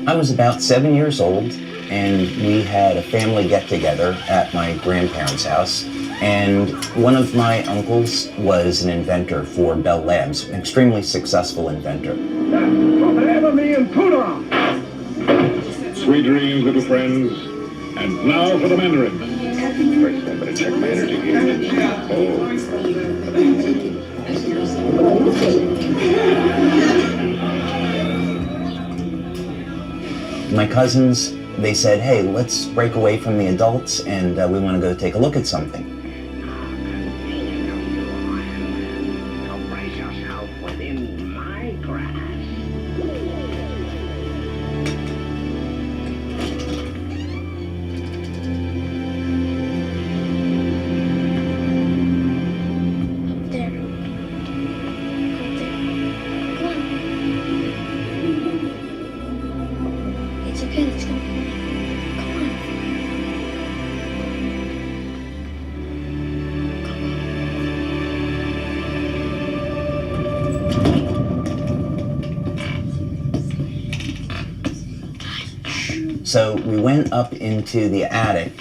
I was about 7 years old, and we had a family get-together at my grandparents' house, and one of my uncles was an inventor for Bell Labs, an extremely successful inventor. Sweet dreams, little friends. And now for the Mandarin. First, I better check my energy gauge. My cousins, they said, hey, let's break away from the adults and we want to go take a look at something. So we went up into the attic.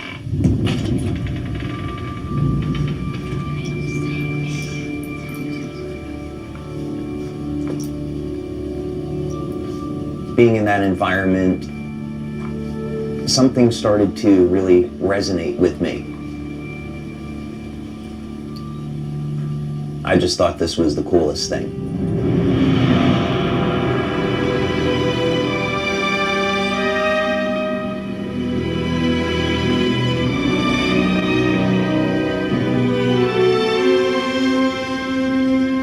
Being in that environment, something started to really resonate with me. I just thought this was the coolest thing.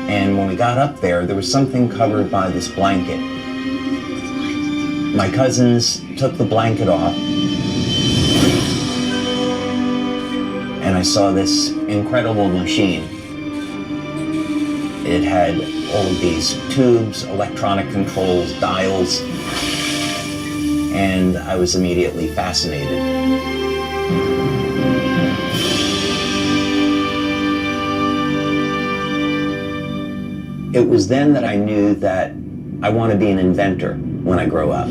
And when we got up there was something covered by this blanket. My cousins took the blanket off, and I saw this incredible machine. It had all of these tubes, electronic controls, dials, and I was immediately fascinated. It was then that I knew that I want to be an inventor when I grow up.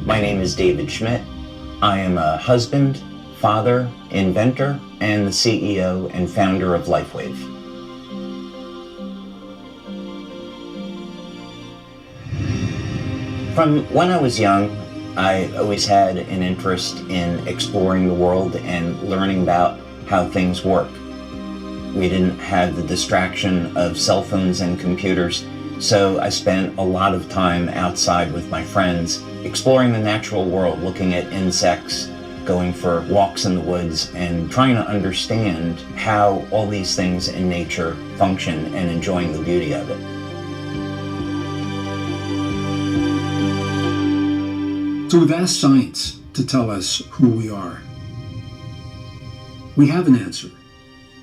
My name is David Schmidt. I am a husband, father, inventor, and the CEO and founder of LifeWave. From when I was young, I always had an interest in exploring the world and learning about how things work. We didn't have the distraction of cell phones and computers, so I spent a lot of time outside with my friends, exploring the natural world, looking at insects, going for walks in the woods, and trying to understand how all these things in nature function and enjoying the beauty of it. So we've asked science to tell us who we are. We have an answer,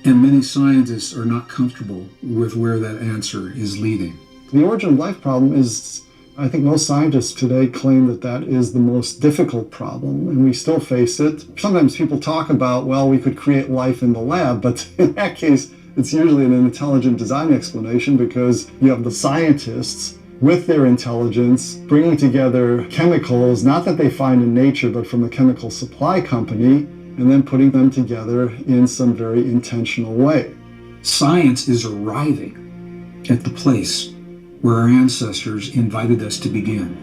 and many scientists are not comfortable with where that answer is leading. The origin of life problem is, I think most scientists today claim that that is the most difficult problem, and we still face it. Sometimes people talk about, well, we could create life in the lab, but in that case, it's usually an intelligent design explanation because you have the scientists with their intelligence, bringing together chemicals, not that they find in nature, but from a chemical supply company, and then putting them together in some very intentional way. Science is arriving at the place where our ancestors invited us to begin.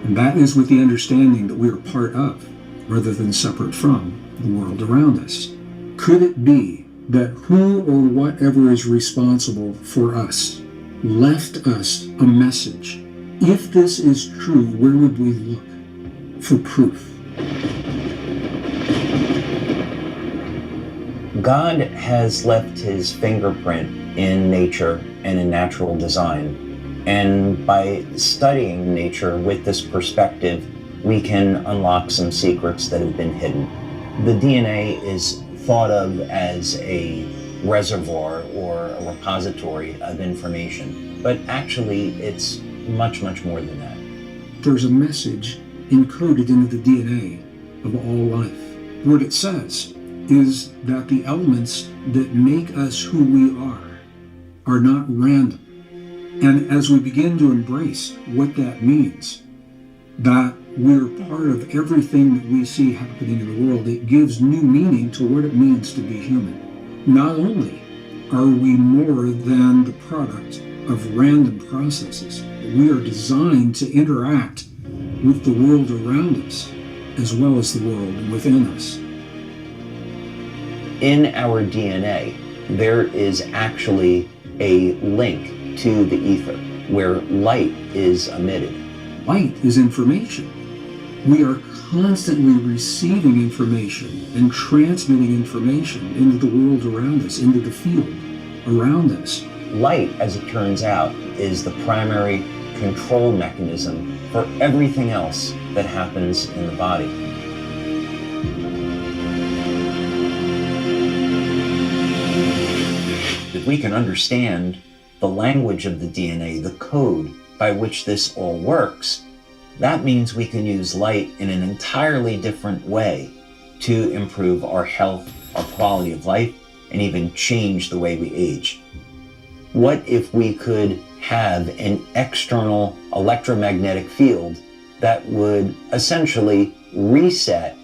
And that is with the understanding that we are part of, rather than separate from, the world around us. Could it be that who or whatever is responsible for us left us a message? If this is true, where would we look for proof? God has left his fingerprint in nature and in natural design. And by studying nature with this perspective, we can unlock some secrets that have been hidden. The DNA is thought of as a reservoir or a repository of information, but actually it's much, much more than that. there's a message encoded into the DNA of all life. What it says is that the elements that make us who we are not random. And as we begin to embrace what that means, that we're part of everything that we see happening in the world, it gives new meaning to what it means to be human. Not only are we more than the product of random processes, but we are designed to interact with the world around us as well as the world within us. In our DNA, there is actually a link to the ether where light is emitted. Light is information. We are constantly receiving information and transmitting information into the world around us, into the field around us. Light, as it turns out, is the primary control mechanism for everything else that happens in the body. If we can understand the language of the DNA, the code by which this all works, that means we can use light in an entirely different way to improve our health, our quality of life, and even change the way we age. What if we could have an external electromagnetic field that would essentially reset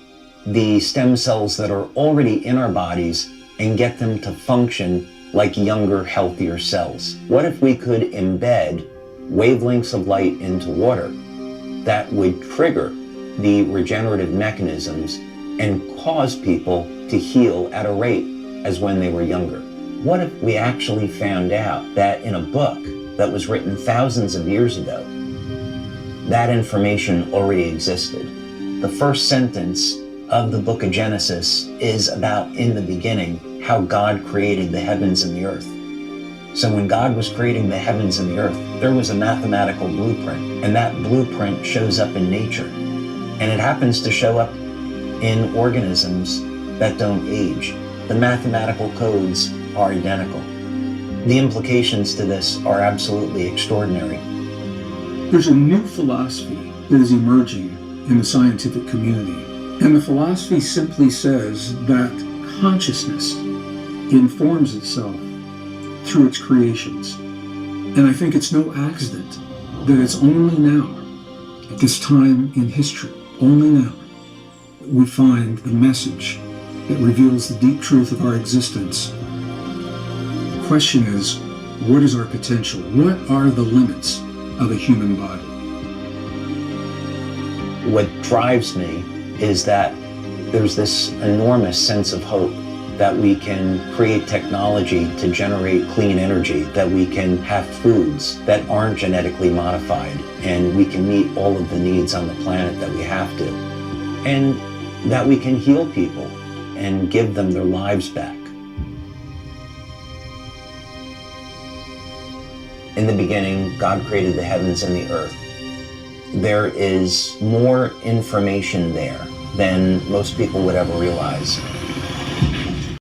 the stem cells that are already in our bodies and get them to function like younger, healthier cells? What if we could embed wavelengths of light into water that would trigger the regenerative mechanisms and cause people to heal at a rate as when they were younger? What if we actually found out that in a book that was written thousands of years ago, that information already existed? The first sentence of the book of Genesis is about, in the beginning, how God created the heavens and the earth. So when God was creating the heavens and the earth, there was a mathematical blueprint, and that blueprint shows up in nature. And it happens to show up in organisms that don't age. The mathematical codes are identical. The implications to this are absolutely extraordinary. There's a new philosophy that is emerging in the scientific community. And the philosophy simply says that consciousness informs itself through its creations. And I think it's no accident that it's only now, at this time in history, only now, that we find the message that reveals the deep truth of our existence. The question is, what is our potential? What are the limits of a human body? What drives me is that there's this enormous sense of hope that we can create technology to generate clean energy, that we can have foods that aren't genetically modified, and we can meet all of the needs on the planet that we have to, and that we can heal people and give them their lives back. In the beginning, God created the heavens and the earth. There is more information there than most people would ever realize.